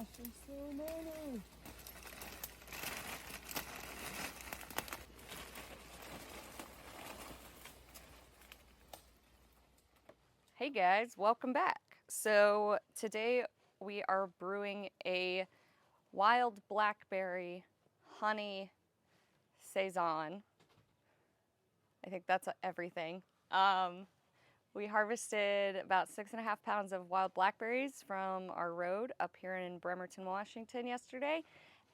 gosh, there's so many. Hey guys, welcome back. So today we are brewing a wild blackberry honey Saison. I think that's everything. We harvested about 6.5 pounds of wild blackberries from our road up here in Bremerton, Washington yesterday,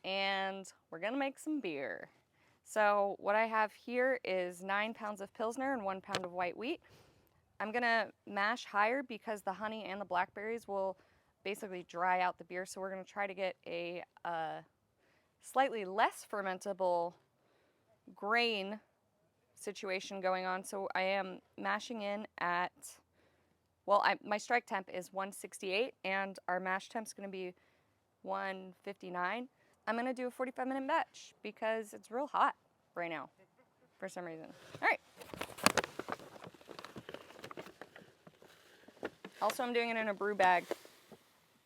and we're gonna make some beer. So what I have here is 9 pounds of Pilsner and 1 pound of white wheat. I'm gonna mash higher because the honey and the blackberries will basically dry out the beer, so we're gonna try to get a slightly less fermentable grain situation going on. So I am mashing in at, well, my strike temp is 168 and our mash temp's gonna be 159. I'm gonna do a 45-minute batch because it's real hot right now for some reason. All right. Also, I'm doing it in a brew bag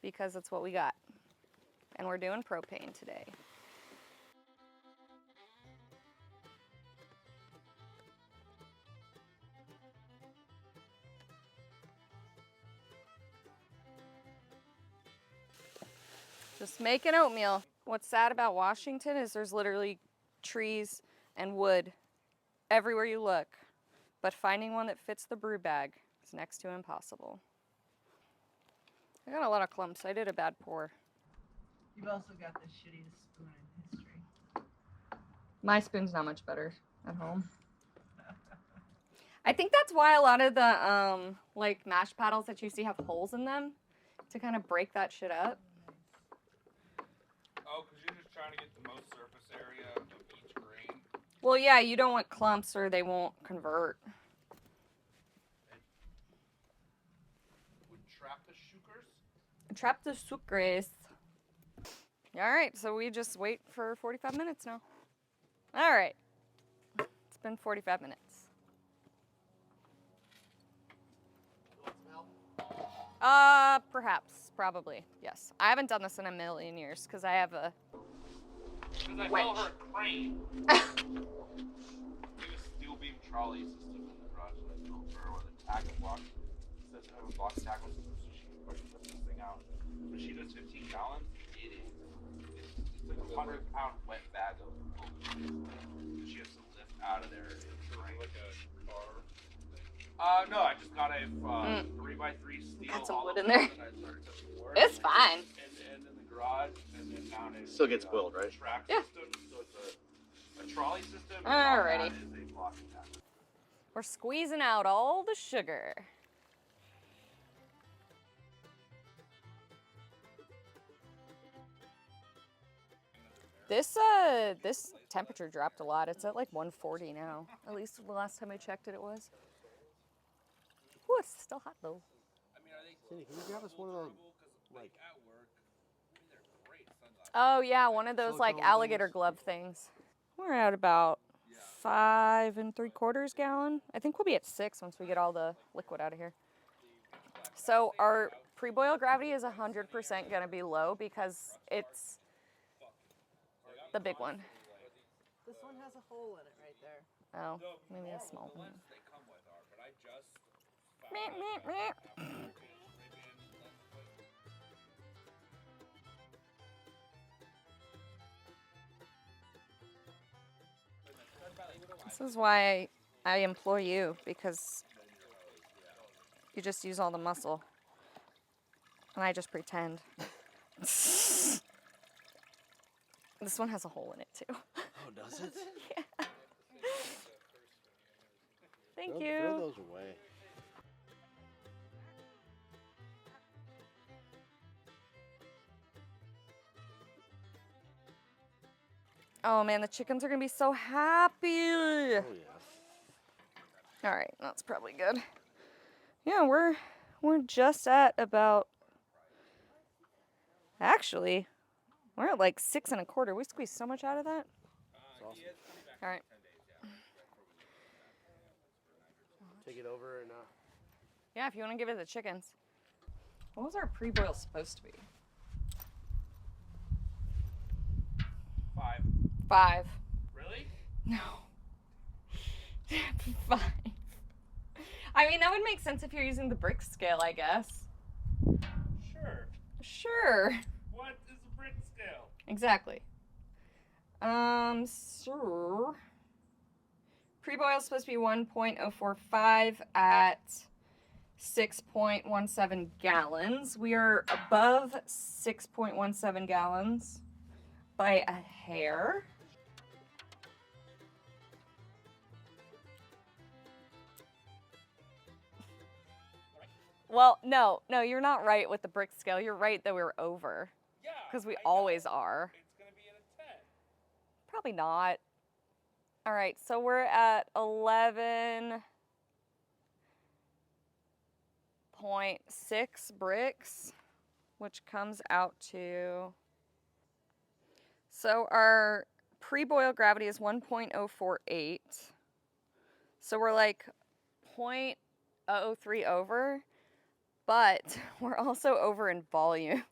because that's what we got. And we're doing propane today. Just making oatmeal. What's sad about Washington is there's literally trees and wood everywhere you look, but finding one that fits the brew bag is next to impossible. I got a lot of clumps. I did a bad pour. You've also got the shittiest spoon in history. My spoon's not much better at home. I think that's why a lot of the like mash paddles that you see have holes in them to kind of break that shit up. Oh, because you're just trying to get the most surface area of each grain? Well, yeah, you don't want clumps or they won't convert. Would trap the sugars? Trap the sucres. All right, so we just wait for 45 minutes now. All right, it's been 45 minutes. Perhaps, probably, yes. I haven't done this in a million years because I have a Because I wedge. fell her a crane. We have a steel beam trolley system in the garage that I built for her with a tackle block. I have a box tackle system so she can push this thing out. When she does 15 gallons, it's like a 100-pound wet bag of oatmeal. She has to lift out of there. Like a car? No, I just got a 3x3 steel. Got some wood in there. It's fine. And in the garage, and then down in Still gets spoiled, right? Track Yeah. system, so it's a trolley system. Alrighty. And on that is a blocking tackle. We're squeezing out all the sugar. This temperature dropped a lot. It's at like 140 now. At least the last time I checked it, it was. Ooh, it's still hot though. Cindy, can you grab us one of those, like, Oh yeah, one of those like Silicone alligator things? glove things. We're at about 5 3/4 gallon. I think we'll be at 6 once we get all the liquid out of here. So our pre-boil gravity is 100% gonna be low because it's the big one. This one has a hole in it right there. Oh, maybe a small one. This is why I employ you, because you just use all the muscle. And I just pretend. This one has a hole in it too. oh, does it? Yeah. Thank Throw you. those away. Oh man, the chickens are gonna be so happy. Oh, yeah. All right, that's probably good. Yeah, we're just at about, actually, we're at like 6 1/4. We squeezed so much out of that. That's awesome. All right. Take it over and Yeah, if you want to give it to the chickens. What was our pre-boil supposed to be? 5. Really? No. 5. I mean, that would make sense if you're using the brick scale, I guess. Sure. Sure. What is a brick scale? Exactly. So pre-boil is supposed to be 1.045 at 6.17 gallons. We are above 6.17 gallons by a hair. Well, no, you're not right with the brick scale. You're right that we're over. Yeah. Because we I always know. are. It's gonna be at a 10. Probably not. All right, so we're at 11.6 bricks, which comes out to... So our pre-boil gravity is 1.048. So we're like 0.003 over, but we're also over in volume.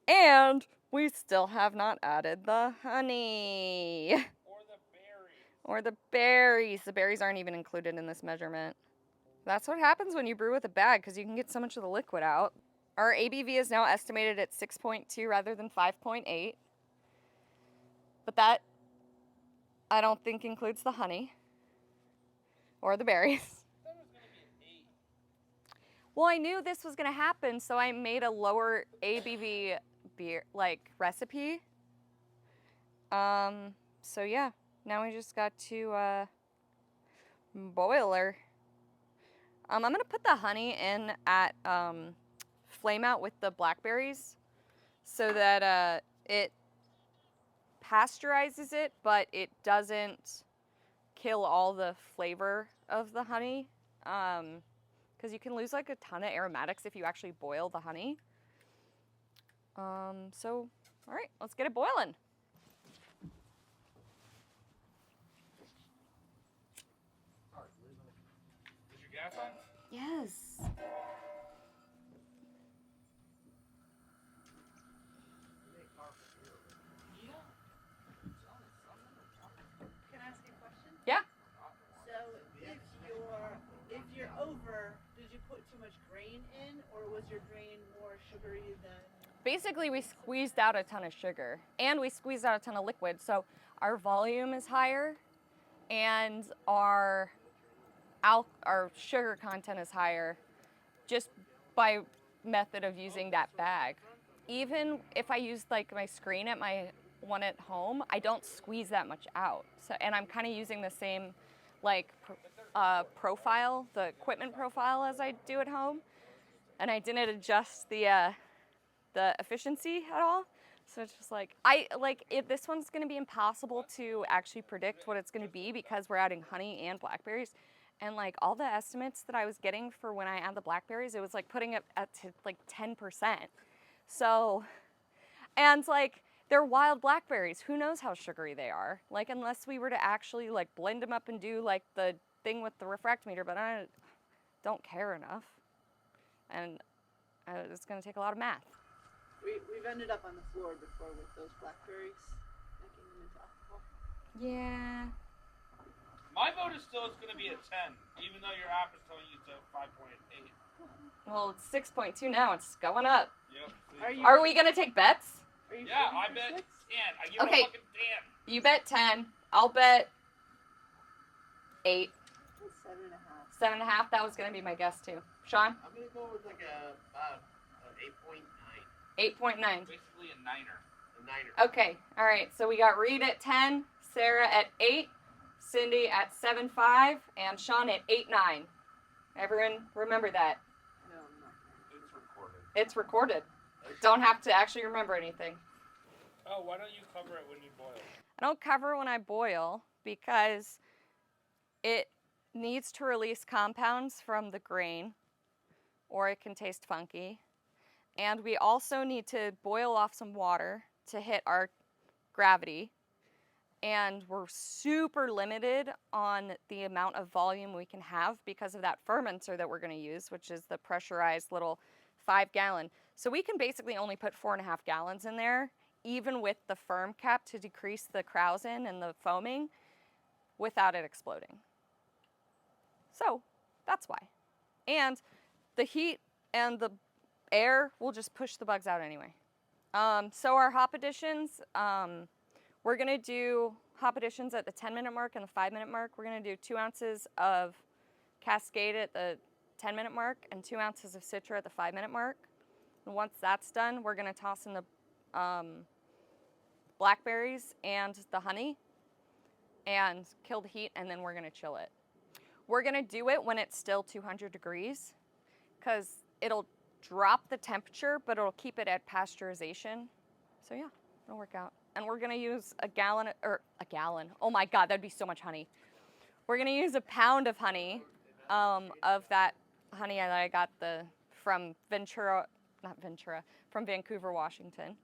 And we still have not added the honey. Or the berries. Or the berries. The berries aren't even included in this measurement. That's what happens when you brew with a bag, because you can get so much of the liquid out. Our ABV is now estimated at 6.2 rather than 5.8. But that, I don't think, includes the honey. Or the berries. I thought it was gonna be an 8. Well, I knew this was going to happen, so I made a lower ABV beer, like, recipe. So yeah, now we just got to boil her. I'm going to put the honey in at flame out with the blackberries so that it pasteurizes it, but it doesn't kill all the flavor of the honey. Because you can lose like a ton of aromatics if you actually boil the honey. So, all right, let's get it boiling. Is your gas on? Yes. Can I ask you a question? Yeah. So if you're over, did you put too much grain in, or was your grain more sugary than? Basically, we squeezed out a ton of sugar, and we squeezed out a ton of liquid, so our volume is higher, and our sugar content is higher, just by method of using that bag. Even if I use like my screen at my one at home, I don't squeeze that much out. So, and I'm kind of using the same like profile, the equipment profile as I do at home, and I didn't adjust the efficiency at all. So it's just like, if this one's gonna be impossible to actually predict what it's gonna be because we're adding honey and blackberries. And like all the estimates that I was getting for when I add the blackberries, it was like putting it at like 10%. So, and like they're wild blackberries. Who knows how sugary they are? Like unless we were to actually like blend them up and do like the thing with the refractometer, but I don't care enough. And it's gonna take a lot of math. We've ended up on the floor before with those blackberries, making them into alcohol. Yeah. My vote is still it's gonna be a 10, even though your app is telling you it's a 5.8. Well, it's 6.2 now. It's going up. Yep. Are we gonna take bets? Are you Yeah, shooting I for bet 10. 6? I give Okay. it a fucking 10. You bet 10. I'll bet 8. That's 7.5. 7.5. That was gonna be my guess too. Sean? I'm gonna go with like about 8.9. 8.9. Basically a 9er. A 9er. Okay. All right. So we got Reed at 10, Sarah at 8, Cindy at 7.5, and Sean at 8.9. Everyone remember that. No, I'm not. It's recorded. It's recorded. Don't have to actually remember anything. Oh, why don't you cover it when you boil? I don't cover when I boil because it needs to release compounds from the grain or it can taste funky. And we also need to boil off some water to hit our gravity. And we're super limited on the amount of volume we can have because of that fermenter that we're going to use, which is the pressurized little 5-gallon. So we can basically only put 4.5 gallons in there, even with the firm cap to decrease the krausen and the foaming without it exploding. So that's why. And the heat and the air will just push the bugs out anyway. So our hop additions, we're gonna do hop additions at the 10-minute mark and the 5-minute mark. We're gonna do 2 ounces of Cascade at the 10-minute mark and 2 ounces of Citra at the 5-minute mark. And once that's done, we're gonna toss in the blackberries and the honey and kill the heat, and then we're gonna chill it. We're gonna do it when it's still 200 degrees because it'll drop the temperature, but it'll keep it at pasteurization. So yeah, it'll work out. And we're gonna use a gallon. Oh my God, that'd be so much honey. We're gonna use a pound of honey, of that honey that I got from Vancouver, Washington,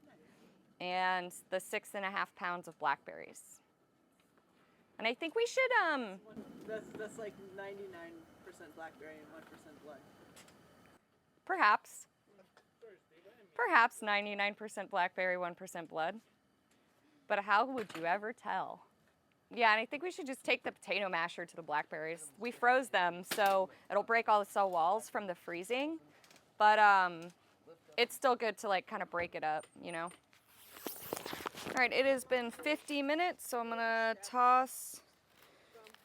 and the 6.5 pounds of blackberries. And I think we should That's like 99% blackberry and 1% blood. perhaps 99% blackberry, 1% blood. But how would you ever tell? Yeah, and I think we should just take the potato masher to the blackberries. We froze them, so it'll break all the cell walls from the freezing. But it's still good to like kind of break it up, you know? All right, it has been 50 minutes, so I'm gonna toss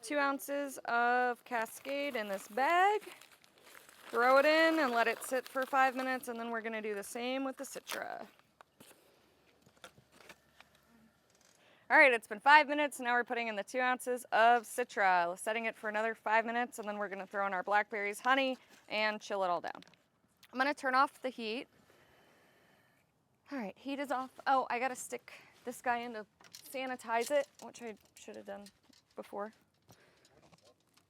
2 ounces of Cascade in this bag, throw it in and let it sit for 5 minutes, and then we're gonna do the same with the Citra. All right, it's been 5 minutes, now we're putting in the 2 ounces of Citra, setting it for another 5 minutes, and then we're gonna throw in our blackberries, honey, and chill it all down. I'm gonna turn off the heat. All right, heat is off. Oh, I gotta stick this guy in to sanitize it, which I should have done before.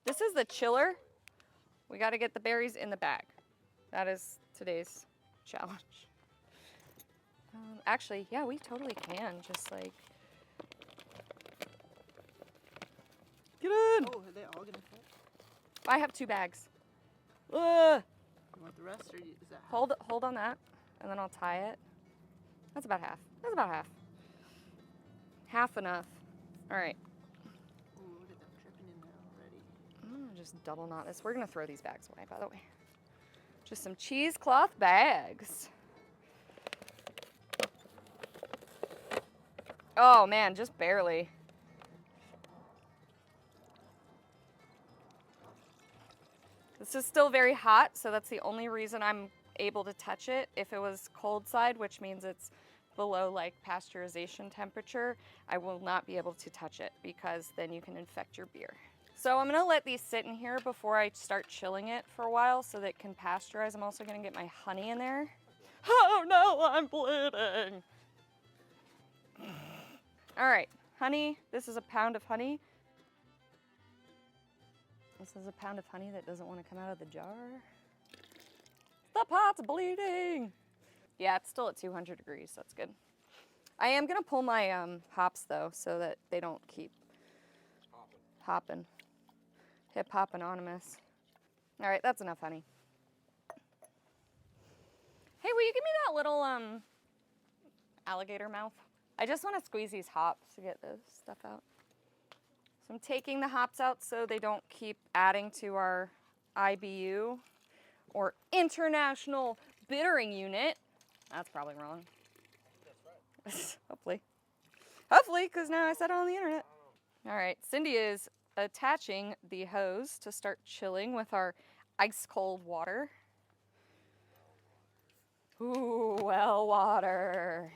This is the chiller. We gotta get the berries in the bag. That is today's challenge. Actually, yeah, we totally can, just like, get in. Oh, are they all gonna fit? I have 2 bags. Ugh. You want the rest, or is that? Hold on that, and then I'll tie it. That's about half. That's about half. Half enough. All right. Ooh, look at them dripping in there already. I'm gonna just double knot this. We're gonna throw these bags away, by the way. Just some cheesecloth bags. Oh man, just barely. This is still very hot, so that's the only reason I'm able to touch it. If it was cold side, which means it's below like pasteurization temperature, I will not be able to touch it because then you can infect your beer. So I'm gonna let these sit in here before I start chilling it for a while so that it can pasteurize. I'm also gonna get my honey in there. Oh no, I'm bleeding. All right, honey, this is a pound of honey. This is a pound of honey that doesn't want to come out of the jar. The pot's bleeding. Yeah, it's still at 200 degrees, that's good. I am gonna pull my hops though, so that they don't keep hopping. Hip hop anonymous. All right, that's enough honey. Hey, will you give me that little alligator mouth? I just want to squeeze these hops to get this stuff out. So I'm taking the hops out so they don't keep adding to our IBU, or International Bittering Unit. That's probably wrong. Hopefully. Hopefully, because now I said it on the internet. All right, Cindy is attaching the hose to start chilling with our ice cold water. Ooh, well water.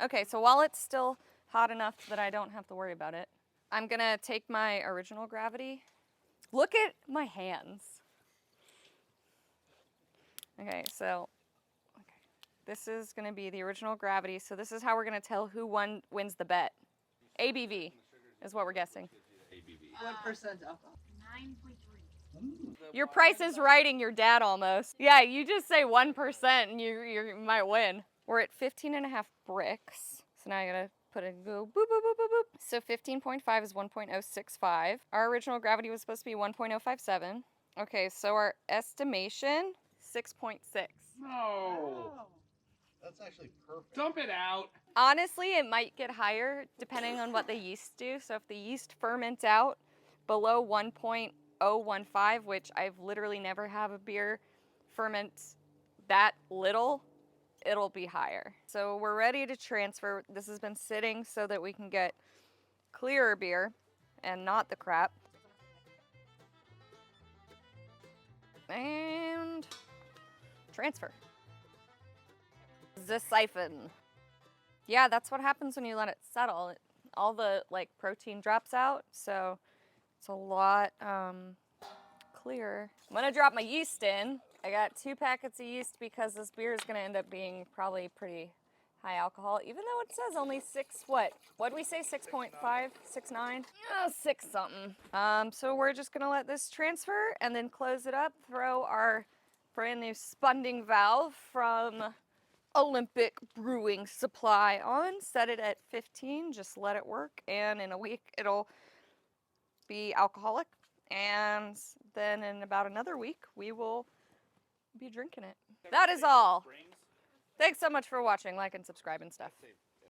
Okay, so while it's still hot enough that I don't have to worry about it, I'm gonna take my original gravity. Look at my hands. Okay, so this is gonna be the original gravity. So this is how we're gonna tell who wins the bet. ABV is what we're guessing. 1% alcohol. 9.3. Your Price is Writing your dad almost. Yeah, you just say 1% and you might win. We're at 15.5 bricks. So now I gotta put it, go boop, boop, boop, boop, boop. So 15.5 is 1.065. Our original gravity was supposed to be 1.057. Okay, so our estimation, 6.6. No. That's actually perfect. Dump it out. Honestly, it might get higher depending on what the yeast do. So if the yeast ferments out below 1.015, which I've literally never have a beer ferment that little, it'll be higher. So we're ready to transfer. This has been sitting so that we can get clearer beer and not the crap. And transfer. The siphon. Yeah, that's what happens when you let it settle. All the like protein drops out, so it's a lot clearer. I'm gonna drop my yeast in. I got 2 packets of yeast because this beer is gonna end up being probably pretty high alcohol, even though it says only 6, what'd we say, 6.5, 6.9? 6 something. So we're just gonna let this transfer and then close it up, throw our brand new spunding valve from Olympic Brewing Supply on, set it at 15, just let it work, and in a week it'll be alcoholic, and then in about another week we will be drinking it. That is all. Thanks so much for watching, like and subscribe and stuff.